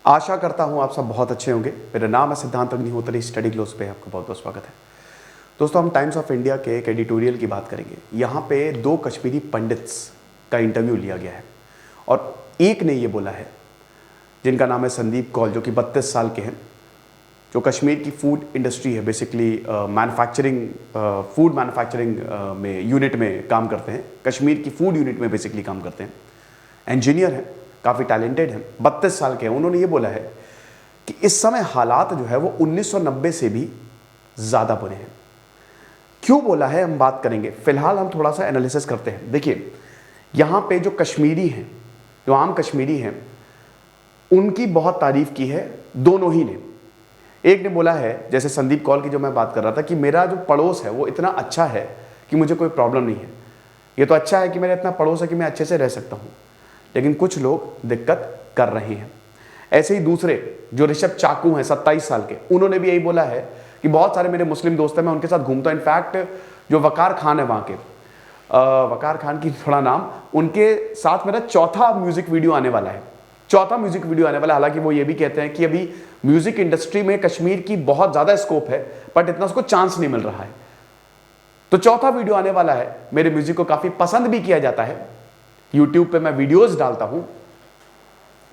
आशा करता हूँ आप सब बहुत अच्छे होंगे। मेरा नाम है सिद्धांत अग्निहोत्री, स्टडी ग्लोस पे आपका बहुत बहुत स्वागत है। दोस्तों, हम टाइम्स ऑफ इंडिया के एक एडिटोरियल की बात करेंगे। यहाँ पे दो कश्मीरी पंडित्स का इंटरव्यू लिया गया है और एक ने ये बोला है, जिनका नाम है संदीप कौल, जो कि 32 साल के हैं, जो कश्मीर की फूड इंडस्ट्री है, बेसिकली मैन्युफैक्चरिंग, फूड मैन्युफैक्चरिंग में यूनिट में काम करते हैं। कश्मीर की फूड यूनिट में बेसिकली काम करते हैं, इंजीनियर हैं, काफ़ी टैलेंटेड हैं, 32 साल के हैं। उन्होंने ये बोला है कि इस समय हालात जो है वो 1990 से भी ज़्यादा बुरे हैं। क्यों बोला है हम बात करेंगे। फिलहाल हम थोड़ा सा एनालिसिस करते हैं। देखिए, यहाँ पे जो कश्मीरी हैं, जो आम कश्मीरी हैं, उनकी बहुत तारीफ की है दोनों ही ने। एक ने बोला है, जैसे संदीप कौल की जो मैं बात कर रहा था, कि मेरा जो पड़ोस है वो इतना अच्छा है कि मुझे कोई प्रॉब्लम नहीं है। ये तो अच्छा है कि मेरा इतना पड़ोस है कि मैं अच्छे से रह सकता हूँ, लेकिन कुछ लोग दिक्कत कर रहे हैं। ऐसे ही दूसरे जो ऋषभ चाकू हैं, 27 साल के, उन्होंने भी यही बोला है कि बहुत सारे मेरे मुस्लिम दोस्त हैं, मैं उनके साथ घूमता हूँ। इनफैक्ट जो वकार खान है वहाँ के, वकार खान की थोड़ा नाम, उनके साथ मेरा चौथा म्यूजिक वीडियो आने वाला है। चौथा म्यूजिक वीडियो आने वाला है। हालांकि वो ये भी कहते हैं कि अभी म्यूजिक इंडस्ट्री में कश्मीर की बहुत ज़्यादा स्कोप है, बट इतना उसको चांस नहीं मिल रहा है। तो चौथा वीडियो आने वाला है। मेरे म्यूजिक को काफ़ी पसंद भी किया जाता है। यूट्यूब पे मैं वीडियोस डालता हूं,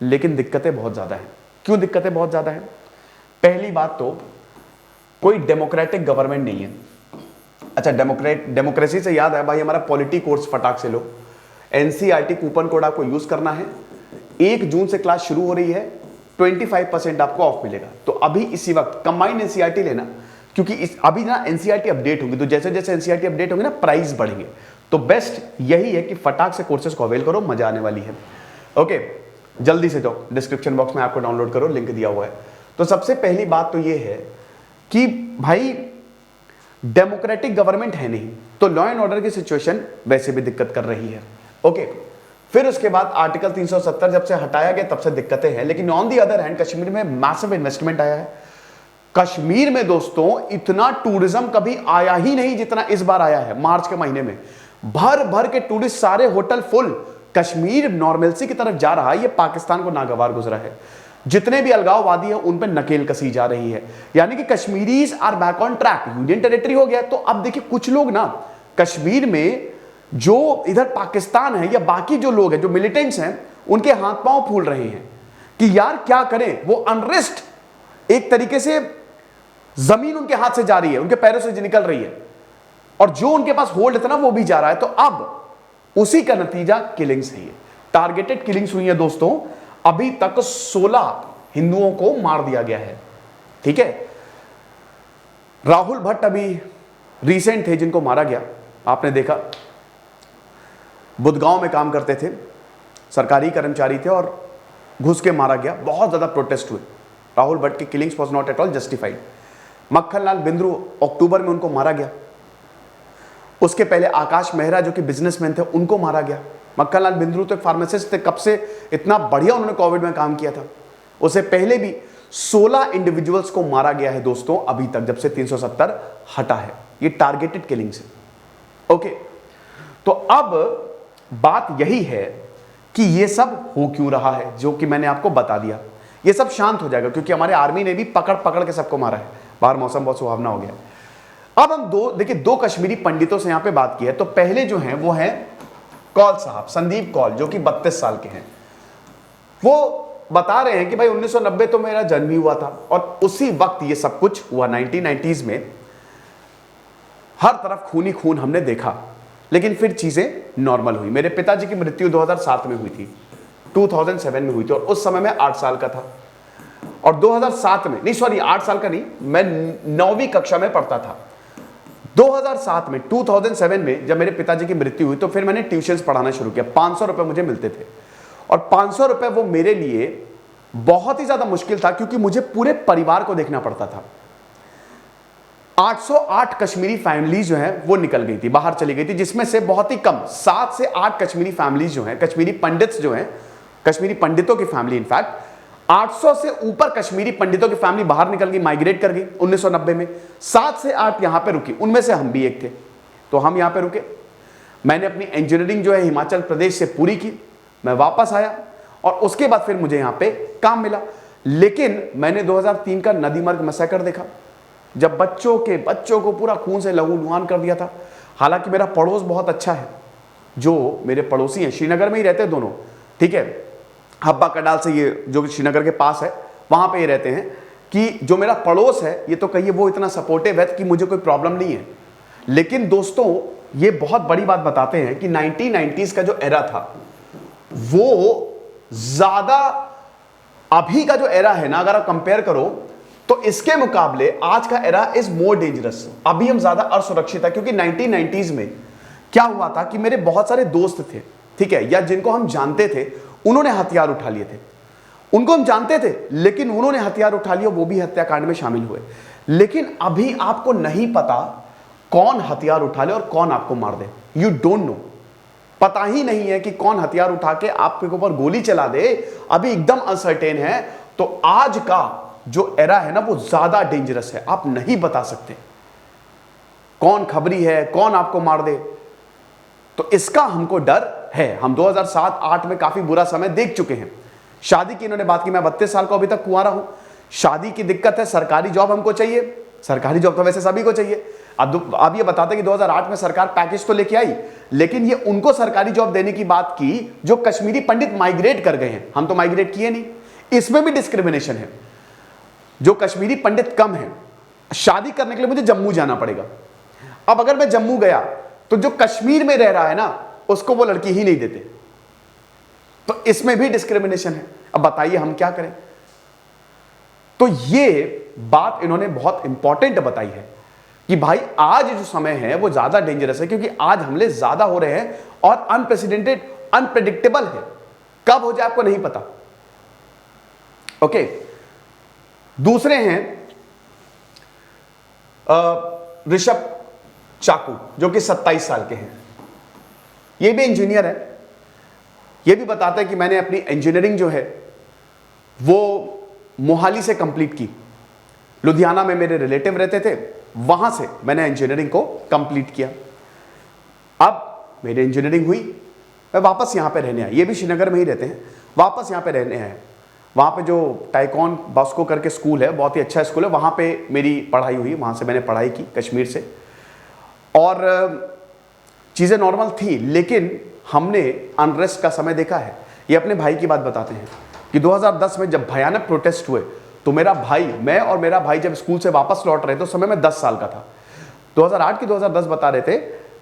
लेकिन दिक्कतें बहुत ज़्यादा हैं। क्यों दिक्कतें बहुत ज़्यादा हैं? पहली बात तो कोई डेमोक्रेटिक गवर्नमेंट नहीं है। अच्छा, डेमोक्रेसी से याद है भाई, हमारा पॉलिटी कोर्स फटाक से लो। एनसीईआरटी कूपन कोड आपको यूज़ करना है। 1 जून से क्लास शुरू हो रही है, 25% आपको ऑफ मिलेगा। तो अभी इसी वक्त कंबाइंड एनसीईआरटी लेना, क्योंकि अभी ना एनसीईआरटी अपडेट होंगी, तो जैसे जैसे एनसीईआरटी अपडेट होंगे ना, प्राइस बढ़ेंगे। तो बेस्ट यही है कि फटाक से कोर्सेज को अवेल करो, मजा आने वाली है। ओके, जल्दी से जाओ, डिस्क्रिप्शन बॉक्स में आपको डाउनलोड करो, लिंक दिया हुआ है। तो सबसे पहली बात तो ये है कि भाई डेमोक्रेटिक गवर्नमेंट है नहीं, तो लॉ एंड ऑर्डर की सिचुएशन वैसे भी दिक्कत कर रही है। ओके, फिर उसके बाद आर्टिकल 370 जब से हटाया गया तब से दिक्कतें हैं। लेकिन on the other hand Kashmir में मैसिव इन्वेस्टमेंट आया है। कश्मीर में दोस्तों इतना टूरिज्म कभी आया ही नहीं जितना इस बार आया है। मार्च के महीने में भर भर के टूरिस्ट, सारे होटल फुल। कश्मीर नॉर्मलसी की तरफ जा रहा है। ये पाकिस्तान को नागवार गुजरा है। जितने भी अलगाववादी हैं उन पर नकेल कसी जा रही है। यानी कि Kashmiris are back on track. Union territory हो गया। तो अब देखिए, कुछ लोग ना कश्मीर में, जो इधर पाकिस्तान है या बाकी जो लोग हैं, जो मिलिटेंट्स हैं, उनके हाथ पांव फूल रहे हैं कि यार क्या करें। वो अनरेस्ट, एक तरीके से जमीन उनके हाथ से जा रही है, उनके पैरों से निकल रही है, और जो उनके पास होल्ड था ना वो भी जा रहा है। तो अब उसी का नतीजा किलिंग्स है। टारगेटेड किलिंग्स हुई है दोस्तों। अभी तक 16 हिंदुओं को मार दिया गया है। ठीक है, राहुल भट्ट अभी रिसेंट थे जिनको मारा गया, आपने देखा। बुदगांव में काम करते थे, सरकारी कर्मचारी थे और घुस के मारा गया। बहुत ज्यादा प्रोटेस्ट हुए। राहुल भट्ट की killings was not at all justified. Makhanlal Bindroo, अक्टूबर में उनको मारा गया। उसके पहले आकाश मेहरा जो कि बिजनेसमैन थे, उनको मारा गया। मक्खनलाल बिंद्रू तो एक फार्मासिस्ट थे, कब से इतना बढ़िया उन्होंने कोविड में काम किया था। उससे पहले भी 16 इंडिविजुअल्स को मारा गया है दोस्तों अभी तक, जब से 370 हटा है। ये टारगेटेड किलिंग्स है। ओके, तो अब बात यही है कि ये सब हो क्यों रहा है, जो कि मैंने आपको बता दिया। ये सब शांत हो जाएगा, क्योंकि हमारे आर्मी ने भी पकड़ पकड़ के सबको मारा है। बाहर मौसम बहुत सुहावना हो गया। अब हम दो कश्मीरी पंडितों से यहां पे बात की है। तो पहले जो हैं वो हैं कौल साहब, संदीप कौल, जो कि 32 साल के हैं। वो बता रहे हैं कि भाई 1990 तो मेरा जन्म ही हुआ था, और उसी वक्त ये सब कुछ हुआ। 1990s में हर तरफ खून ही खून हमने देखा, लेकिन फिर चीजें नॉर्मल हुई। मेरे पिताजी की मृत्यु 2007 में हुई थी, 2007 में हुई थी, और उस समय मैं 8 साल का था। और 2007 में, नहीं सॉरी 8 साल का नहीं, मैं 9वीं कक्षा में पढ़ता था। 2007 में, 2007 में जब मेरे पिताजी की मृत्यु हुई, तो फिर मैंने ट्यूशन्स पढ़ाना शुरू किया। 500 रुपए मुझे मिलते थे, और 500 रुपए वो मेरे लिए बहुत ही ज्यादा मुश्किल था, क्योंकि मुझे पूरे परिवार को देखना पड़ता था। 808 कश्मीरी फैमिलीज जो हैं वो निकल गई थी, बाहर चली गई थी, जिसमें से बहुत ही कम 7 से 8 कश्मीरी फैमिलीज जो हैं, कश्मीरी पंडित्स जो हैं, कश्मीरी पंडितों की फैमिली, इनफैक्ट 800 से ऊपर कश्मीरी पंडितों की फैमिली बाहर निकल गई, माइग्रेट कर गई 1990 में। 7 से 8 यहां पे रुकी, उनमें से हम भी एक थे। तो हम यहां पे रुके। मैंने अपनी इंजीनियरिंग जो है हिमाचल प्रदेश से पूरी की, मैं वापस आया, और उसके बाद फिर मुझे यहां पे काम मिला। लेकिन मैंने 2003 का नदीमर्ग मैसेकर देखा, जब बच्चों को पूरा खून से लहूलुहान कर दिया था। हालांकि मेरा पड़ोस बहुत अच्छा है, जो मेरे पड़ोसी हैं श्रीनगर में ही रहते हैं दोनों, ठीक है, हब्बा कडाल से, ये जो श्रीनगर के पास है वहां पे ये रहते हैं, कि जो मेरा पड़ोस है ये तो कहिए वो इतना सपोर्टिव है कि मुझे कोई प्रॉब्लम नहीं है। लेकिन दोस्तों ये बहुत बड़ी बात बताते हैं कि 1990s का जो एरा था वो ज्यादा, अभी का जो एरा है ना, अगर आप कंपेयर करो तो इसके मुकाबले आज का एरा इज मोर डेंजरस। अभी हम ज्यादा असुरक्षित है, क्योंकि 1990s में क्या हुआ था कि मेरे बहुत सारे दोस्त थे, ठीक है, या जिनको हम जानते थे, उन्होंने हथियार उठा लिए थे। उनको हम जानते थे लेकिन उन्होंने हथियार उठा लिया, वो भी हत्याकांड में शामिल हुए। लेकिन अभी आपको नहीं पता कौन हथियार उठा ले और कौन आपको मार दे। यू डोंट नो, पता ही नहीं है कि कौन हथियार उठा के आपके ऊपर गोली चला दे, अभी एकदम अनसर्टेन है। तो आज का जो एरा है ना वो ज्यादा डेंजरस है, आप नहीं बता सकते कौन खबरी है, कौन आपको मार दे। तो इसका हमको डर है। हम 2007-8 में काफी बुरा समय देख चुके हैं। शादी की इन्होंने बात की, मैं 32 साल का अभी तक कुंवारा हूं। शादी की दिक्कत है, सरकारी जॉब हमको चाहिए, सरकारी जॉब तो वैसे सभी को चाहिए। अब ये बताते कि 2008 में सरकार पैकेज तो लेके आई, लेकिन ये उनको सरकारी जॉब देने की बात की जो कश्मीरी पंडित माइग्रेट कर गए हैं। हम तो माइग्रेट किए नहीं, इसमें भी डिस्क्रिमिनेशन है। जो कश्मीरी पंडित कम है, शादी करने के लिए मुझे जम्मू जाना पड़ेगा। अब अगर मैं जम्मू गया तो जो कश्मीर में रह रहा है ना उसको वो लड़की ही नहीं देते, तो इसमें भी डिस्क्रिमिनेशन है। अब बताइए हम क्या करें। तो ये बात इन्होंने बहुत इंपॉर्टेंट बताई है कि भाई आज जो समय है वो ज्यादा डेंजरस है, क्योंकि आज हमले ज्यादा हो रहे हैं और अनप्रेसिडेंटेड, अनप्रेडिक्टेबल है, कब हो जाए आपको नहीं पता। ओके, दूसरे हैं ऋषभ चाकू, जो कि 27 साल के हैं। ये भी इंजीनियर है। ये भी बताता है कि मैंने अपनी इंजीनियरिंग जो है वो मोहाली से कंप्लीट की। लुधियाना में मेरे रिलेटिव रहते थे, वहां से मैंने इंजीनियरिंग को कंप्लीट किया। अब मेरी इंजीनियरिंग हुई, मैं वापस यहां पे रहने आया। ये भी श्रीनगर में ही रहते हैं, वापस यहां पे रहने आए। वहां पे जो टाइकॉन बॉस्को करके स्कूल है, बहुत ही अच्छा स्कूल है, वहां पे मेरी पढ़ाई हुई, वहां से मैंने पढ़ाई की कश्मीर से। और चीजें नॉर्मल थी, लेकिन हमने अनरेस्ट का समय देखा है। ये अपने भाई की बात बताते हैं कि 2010 में जब भयानक प्रोटेस्ट हुए तो मेरा भाई, मैं और मेरा भाई जब स्कूल से वापस लौट रहे थे, उस समय मैं 10 साल का था, 2008 की 2010 बता रहे थे।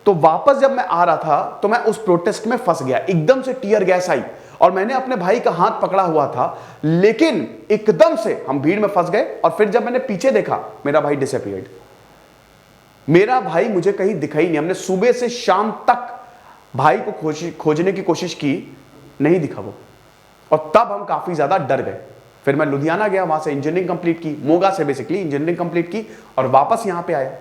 तो वापस जब मैं आ रहा था तो मैं उस प्रोटेस्ट में फंस गया। एकदम से टीयर गैस आई और मैंने अपने भाई का हाथ पकड़ा हुआ था, लेकिन एकदम से हम भीड़ में फंस गए। और फिर जब मैंने पीछे देखा, मेरा भाई डिसअपीयर्ड। मेरा भाई मुझे कहीं दिखाई नहीं। हमने सुबह से शाम तक भाई को खोजने की कोशिश की, नहीं दिखा वो। और तब हम काफी ज्यादा डर गए। फिर मैं लुधियाना गया, वहां से इंजीनियरिंग कंप्लीट की, मोगा से बेसिकली इंजीनियरिंग कंप्लीट की और वापस यहां पे आया।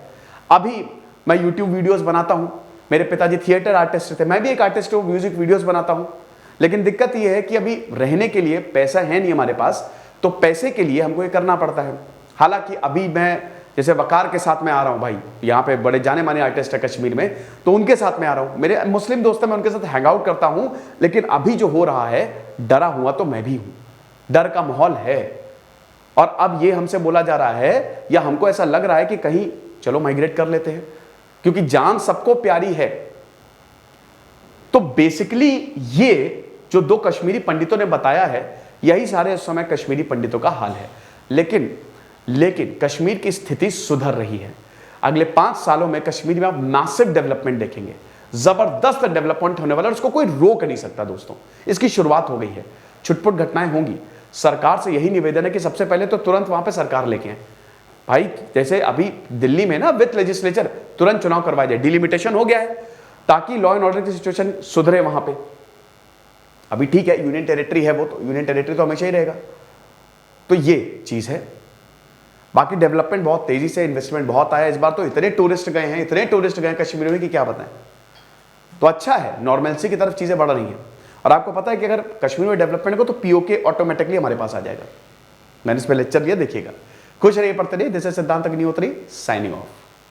अभी मैं यूट्यूब वीडियोस बनाता हूं। मेरे पिताजी थिएटर आर्टिस्ट थे, मैं भी एक आर्टिस्ट हूं, म्यूजिक वीडियोस बनाता हूं। लेकिन दिक्कत यह है कि अभी रहने के लिए पैसा है नहीं हमारे पास, तो पैसे के लिए हमको ये करना पड़ता है। हालांकि अभी मैं जैसे वकार के साथ में आ रहा हूं, भाई यहाँ पे बड़े जाने माने आर्टिस्ट है कश्मीर में, तो उनके साथ में आ रहा हूं। मेरे मुस्लिम दोस्त हैं, मैं उनके साथ हैंग आउट करता हूं। लेकिन अभी जो हो रहा है, डरा हुआ तो मैं भी हूं, डर का माहौल है। और अब ये हमसे बोला जा रहा है या हमको ऐसा लग रहा है कि कहीं चलो माइग्रेट कर लेते हैं, क्योंकि जान सबको प्यारी है। तो बेसिकली ये जो दो कश्मीरी पंडितों ने बताया है, यही सारे उस समय कश्मीरी पंडितों का हाल है। लेकिन कश्मीर की स्थिति सुधर रही है। अगले 5 सालों में कश्मीर में आप मैसिव डेवलपमेंट देखेंगे, जबरदस्त डेवलपमेंट होने वाला है, उसको कोई रोक नहीं सकता दोस्तों। इसकी शुरुआत हो गई है, छुटपुट घटनाएं होंगी। सरकार से यही निवेदन है कि सबसे पहले तो तुरंत वहां पे सरकार लेके आए भाई। जैसे अभी दिल्ली में ना विद लेजिस्लेचर तुरंत चुनाव करवाए जाए, डिलिमिटेशन हो गया है ताकि लॉ एंड ऑर्डर की सिचुएशन सुधरे वहां पे। अभी ठीक है, यूनियन टेरिटरी है, वो तो यूनियन टेरिटरी तो हमेशा ही रहेगा। तो ये चीज है। बाकी डेवलपमेंट बहुत तेजी से, इन्वेस्टमेंट बहुत आया इस बार। तो इतने टूरिस्ट गए कश्मीर में कि क्या बताएं। तो अच्छा है, नॉर्मलसी की तरफ चीजें बढ़ रही हैं। और आपको पता है कि अगर कश्मीर में डेवलपमेंट को तो पीओके ऑटोमेटिकली हमारे पास आ जाएगा। मैंने इस पर लेक्चर दिया, देखिएगा। खुश रहिए, पढ़ते रहिए। दिस इज सिद्धांत अग्निहोत्री साइनिंग ऑफ।